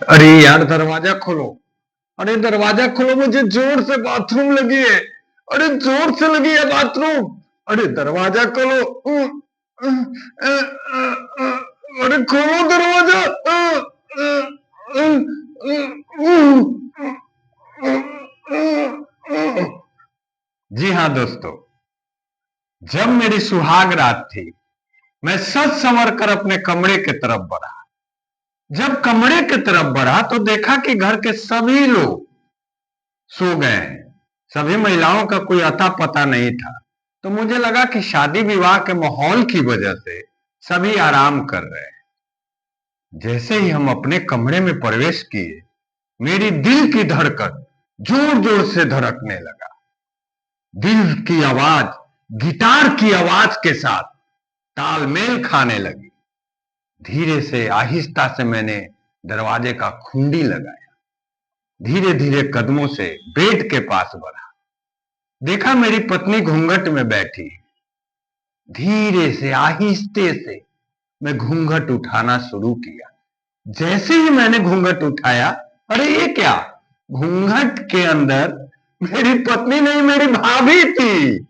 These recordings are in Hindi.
अरे यार दरवाजा खोलो। अरे दरवाजा खोलो, मुझे जोर से बाथरूम लगी है। अरे जोर से लगी है बाथरूम। अरे दरवाजा खोलो। अरे खोलो दरवाजा। जी हाँ दोस्तों, जब मेरी सुहाग रात थी, मैं सच संवर कर अपने कमरे की तरफ बढ़ा। जब कमरे की तरफ बढ़ा तो देखा कि घर के सभी लोग सो गए हैं। सभी महिलाओं का कोई अता पता नहीं था। तो मुझे लगा कि शादी विवाह के माहौल की वजह से सभी आराम कर रहे हैं। जैसे ही हम अपने कमरे में प्रवेश किए, मेरी दिल की धड़कन जोर जोर से धड़कने लगा। दिल की आवाज गिटार की आवाज के साथ तालमेल खाने लगी। धीरे से आहिस्ता से मैंने दरवाजे का कुंडी लगाया। धीरे धीरे कदमों से बेड के पास बढ़ा। देखा मेरी पत्नी घूंघट में बैठी। धीरे से आहिस्ते से मैं घूंघट उठाना शुरू किया। जैसे ही मैंने घूंघट उठाया, अरे ये क्या? घूंघट के अंदर मेरी पत्नी नहीं, मेरी भाभी थी।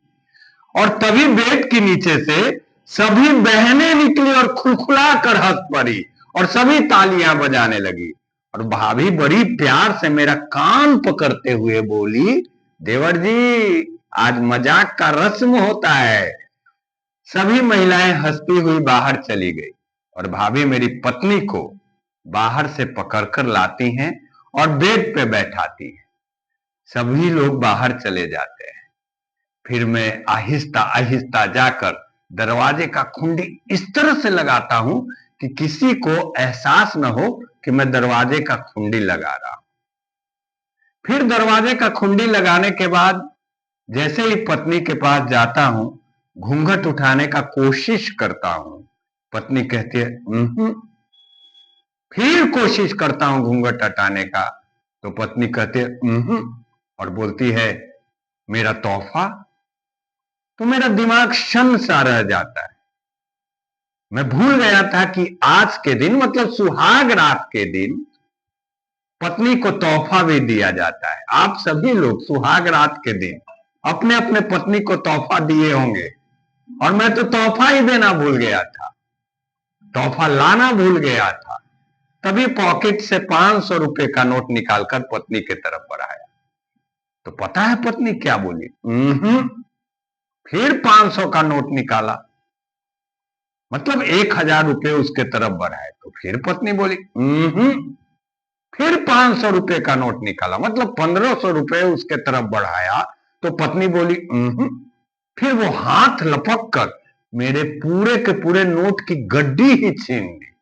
और तभी बेड के नीचे से सभी बहनें निकली और खुलखुला कर हंस पड़ी और सभी तालियां बजाने लगी। और भाभी बड़ी प्यार से मेरा कान पकड़ते हुए बोली, देवर जी, आज मजाक का रस्म होता है। सभी महिलाएं हंसती हुई बाहर चली गई और भाभी मेरी पत्नी को बाहर से पकड़कर लाती हैं और बेड पे बैठाती हैं। सभी लोग बाहर चले जाते हैं। फिर मैं आहिस्ता आहिस्ता जाकर दरवाजे का कुंडी इस तरह से लगाता हूं कि किसी को एहसास न हो कि मैं दरवाजे का कुंडी लगा रहा हूं। फिर दरवाजे का कुंडी लगाने के बाद जैसे ही पत्नी के पास जाता हूं, घूंघट उठाने का कोशिश करता हूं, पत्नी कहती है फिर कोशिश करता हूं घूंघट हटाने का, तो पत्नी कहती है और बोलती है, मेरा तोहफा। तो मेरा दिमाग शन सा रह जाता है। मैं भूल गया था कि आज के दिन मतलब सुहाग रात के दिन पत्नी को तोहफा भी दिया जाता है। आप सभी लोग सुहाग रात के दिन अपने अपने पत्नी को तोहफा दिए होंगे, और मैं तो तोहफा ही देना भूल गया था, तोहफा लाना भूल गया था। तभी पॉकेट से 500 रुपए का नोट निकालकर पत्नी की तरफ बढ़ाया। तो पता है पत्नी क्या बोली? फिर 500 का नोट निकाला, मतलब 1000 रुपए उसके तरफ बढ़ाए। तो फिर पत्नी बोली फिर 500 रुपए का नोट निकाला, मतलब 1500 रुपए उसके तरफ बढ़ाया। तो पत्नी बोली फिर वो हाथ लपक कर मेरे पूरे के पूरे नोट की गड्डी ही छीन ली।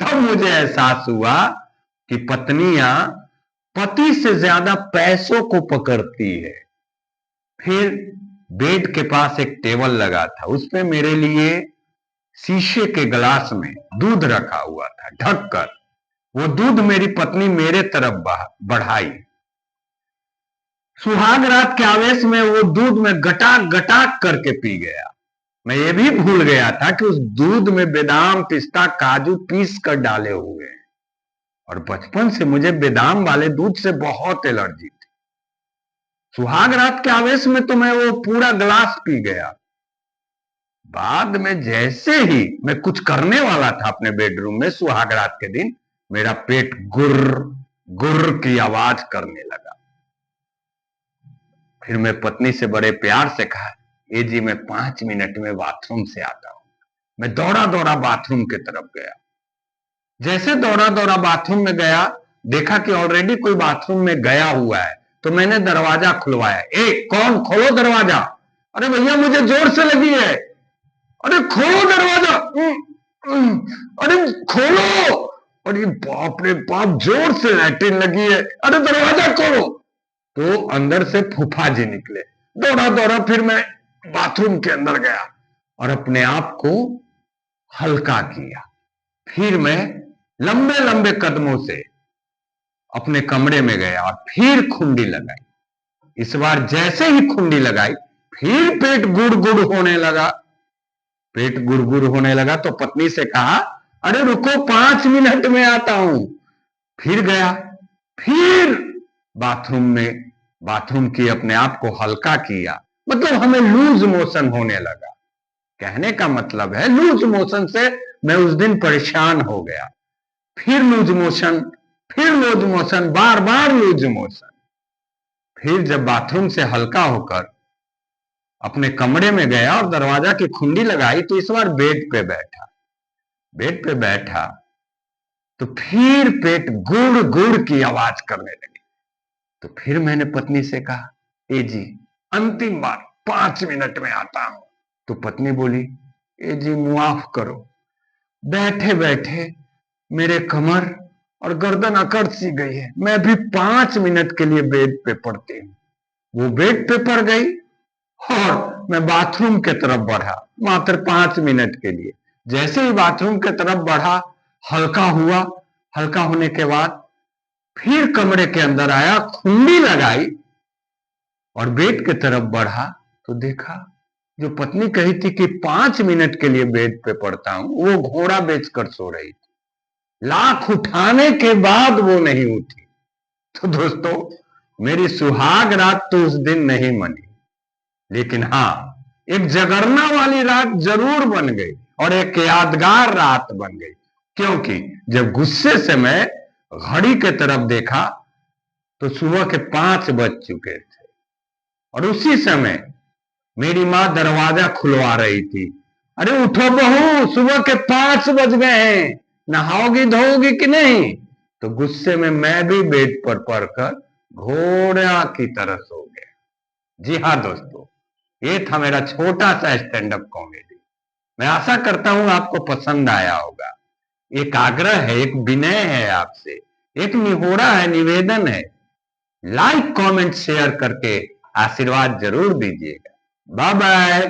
तब मुझे एहसास हुआ कि पत्नियां पति से ज्यादा पैसों को पकड़ती है। फिर बेड के पास एक टेबल लगा था, उसपे मेरे लिए शीशे के गिलास में दूध रखा हुआ था ढककर। वो दूध मेरी पत्नी मेरे तरफ बढ़ाई। सुहाग रात के आवेश में वो दूध में गटाक गटाक करके पी गया। मैं ये भी भूल गया था कि उस दूध में बादाम पिस्ता काजू पीस कर डाले हुए हैं, और बचपन से मुझे बादाम वाले दूध से बहुत एलर्जी थी। सुहाग रात के आवेश में तो मैं वो पूरा गिलास पी गया। बाद में जैसे ही मैं कुछ करने वाला था अपने बेडरूम में सुहाग रात के दिन, मेरा पेट गुर्र गुर्र की आवाज करने लगा। फिर मैं पत्नी से बड़े प्यार से कहा, ए जी मैं 5 मिनट में बाथरूम से आता हूं। मैं दौड़ा दौड़ा बाथरूम की तरफ गया। जैसे दौड़ा दौड़ा बाथरूम में गया, देखा कि ऑलरेडी कोई बाथरूम में गया हुआ है। तो मैंने दरवाजा खुलवाया। ए कौन? खोलो दरवाजा। अरे भैया मुझे जोर से लगी है। अरे खोलो दरवाजा। अरे खोलो। अरे बाप रे बाप, जोर से लैट्रिन लगी है। अरे दरवाजा खोलो। तो अंदर से फूफा जी निकले। दौड़ा दौड़ा फिर मैं बाथरूम के अंदर गया और अपने आप को हल्का किया। फिर मैं लंबे लंबे कदमों से अपने कमरे में गया और फिर खुंडी लगाई। इस बार जैसे ही खुंडी लगाई, फिर पेट गुड़ गुड़ होने लगा। पेट गुड़गुड़ होने लगा तो पत्नी से कहा, अरे रुको 5 मिनट में आता हूं। फिर गया, फिर बाथरूम की अपने आप को हल्का किया, मतलब हमें लूज मोशन होने लगा। कहने का मतलब है लूज मोशन से मैं उस दिन परेशान हो गया। फिर लूज मोशन, फिर लूज मोशन, बार बार लूज मोशन। फिर जब बाथरूम से हल्का होकर अपने कमरे में गया और दरवाजा की कुंडी लगाई तो इस बार बेड पे बैठा तो फिर पेट गुड़ गुड़ की आवाज करने लगी। तो फिर मैंने पत्नी से कहा, ए जी अंतिम बार 5 मिनट में आता हूं। तो पत्नी बोली, ए जी माफ करो, बैठे बैठे मेरे कमर और गर्दन अकड़ सी गई है, मैं भी 5 मिनट के लिए बेड पे पड़ती हूँ। वो बेड पे पड़ गई और मैं बाथरूम के तरफ बढ़ा, मात्र 5 मिनट के लिए। जैसे ही बाथरूम के तरफ बढ़ा, हल्का हुआ, हल्का होने के बाद फिर कमरे के अंदर आया, कुंडी लगाई और बेड के तरफ बढ़ा तो देखा जो पत्नी कही थी कि 5 मिनट के लिए बेड पे पड़ता हूं, वो घोड़ा बेचकर सो रही थी। लाख उठाने के बाद वो नहीं उठी। तो दोस्तों, मेरी सुहाग रात तो उस दिन नहीं मनी, लेकिन हाँ, एक जगरना वाली रात जरूर बन गई और एक यादगार रात बन गई। क्योंकि जब गुस्से से मैं घड़ी के तरफ देखा तो सुबह के 5 बज चुके थे और उसी समय मेरी माँ दरवाजा खुलवा रही थी। अरे उठो बहू, सुबह के 5 बज गए हैं, नहाओगी धोओगी कि नहीं? तो गुस्से में मैं भी बेड पर पड़कर घोड़ा की तरह सो गया। जी हाँ दोस्तों, ये था मेरा छोटा सा स्टैंड अप कॉमेडी। मैं आशा करता हूं आपको पसंद आया होगा। एक आग्रह है, एक विनय है आपसे, एक निहोरा है, निवेदन है, लाइक कमेंट शेयर करके आशीर्वाद जरूर दीजिएगा। Bye bye.